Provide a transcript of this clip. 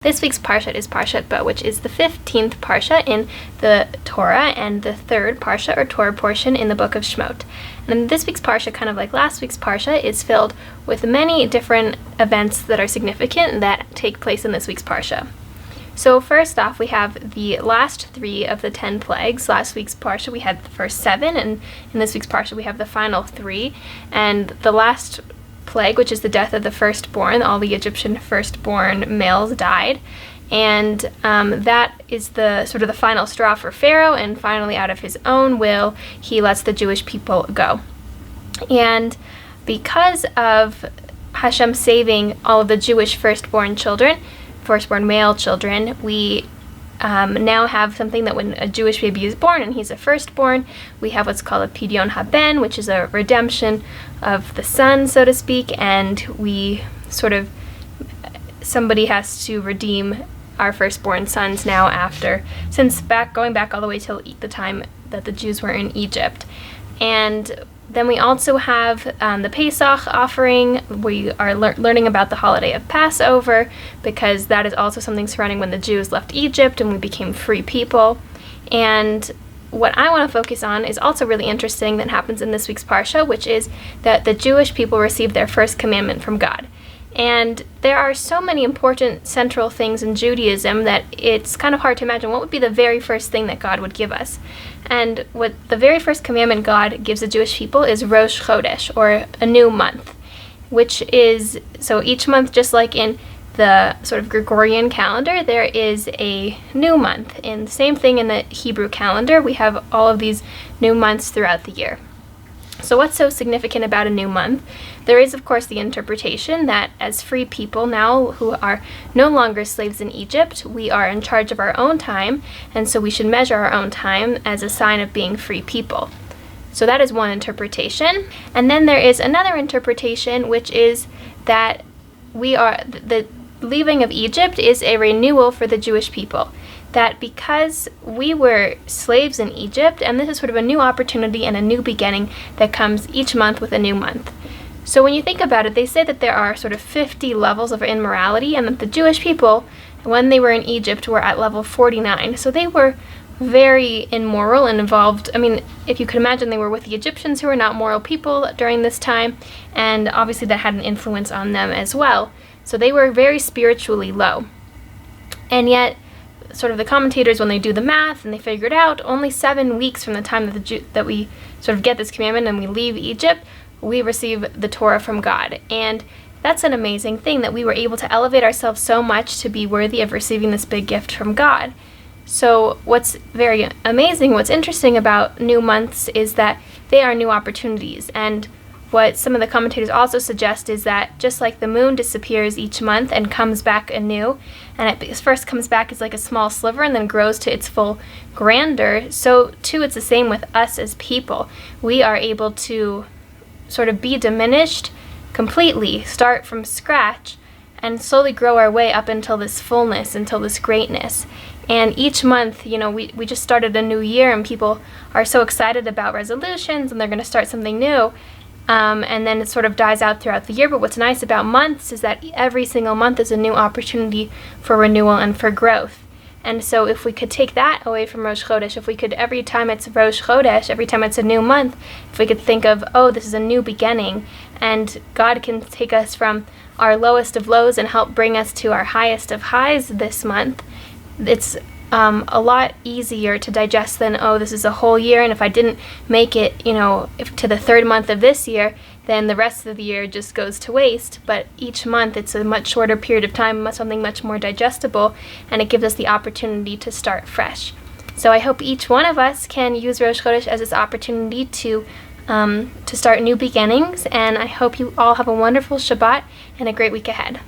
This week's Parsha is Parsha Bo, which is the 15th Parsha in the Torah and the third Parsha or Torah portion in the book of Shemot. And this week's Parsha, kind of like last week's Parsha, is filled with many different events that are significant that take place in this week's Parsha. So first off, we have the last 3 of the 10 plagues. Last week's Parsha we had the first 7, and in this week's Parsha we have the final 3. And the last plague, which is the death of the firstborn, all the Egyptian firstborn males died, and that is the sort of the final straw for Pharaoh, and finally out of his own will he lets the Jewish people go. And because of Hashem saving all of the Jewish firstborn male children, we now have something that when a Jewish baby is born and he's a firstborn, we have what's called a Pidyon Haben, which is a redemption of the son, so to speak, and somebody has to redeem our firstborn sons now going back all the way till the time that the Jews were in Egypt. And then we also have the Pesach offering. We are learning about the holiday of Passover, because that is also something surrounding when the Jews left Egypt and we became free people. And what I want to focus on is also really interesting that happens in this week's Parsha, which is that the Jewish people received their first commandment from God. And there are so many important central things in Judaism that it's kind of hard to imagine what would be the very first thing that God would give us. And what the very first commandment God gives the Jewish people is Rosh Chodesh, or a new month, which is, so each month, just like in the sort of Gregorian calendar, there is a new month. And the same thing in the Hebrew calendar, we have all of these new months throughout the year. So what's so significant about a new month? There is, of course, the interpretation that as free people now who are no longer slaves in Egypt, we are in charge of our own time, and so we should measure our own time as a sign of being free people. So that is one interpretation. And then there is another interpretation, which is that the leaving of Egypt is a renewal for the Jewish people. That because we were slaves in Egypt, and this is sort of a new opportunity and a new beginning that comes each month with a new month. So when you think about it, they say that there are sort of 50 levels of immorality, and that the Jewish people, when they were in Egypt, were at level 49. So they were very immoral and involved. I mean, if you could imagine, they were with the Egyptians, who were not moral people during this time, and obviously that had an influence on them as well. So they were very spiritually low. And yet, sort of the commentators, when they do the math and they figure it out, only 7 weeks from the time that we sort of get this commandment and we leave Egypt, we receive the Torah from God. And that's an amazing thing, that we were able to elevate ourselves so much to be worthy of receiving this big gift from God. So what's very amazing, what's interesting about new months is that they are new opportunities. And what some of the commentators also suggest is that just like the moon disappears each month and comes back anew, and it first comes back as like a small sliver and then grows to its full grandeur, so too it's the same with us as people. We are able to sort of be diminished completely, start from scratch, and slowly grow our way up until this fullness, until this greatness. And each month, we just started a new year, and people are so excited about resolutions and they're going to start something new. And then it sort of dies out throughout the year. But what's nice about months is that every single month is a new opportunity for renewal and for growth. And so if we could take that away from Rosh Chodesh, if we could, every time it's Rosh Chodesh, every time it's a new month, if we could think of, this is a new beginning, and God can take us from our lowest of lows and help bring us to our highest of highs this month, it's a lot easier to digest than, this is a whole year, and if I didn't make it, to the 3rd month of this year, then the rest of the year just goes to waste. But each month, it's a much shorter period of time, something much more digestible, and it gives us the opportunity to start fresh. So I hope each one of us can use Rosh Chodesh as this opportunity to start new beginnings, and I hope you all have a wonderful Shabbat and a great week ahead.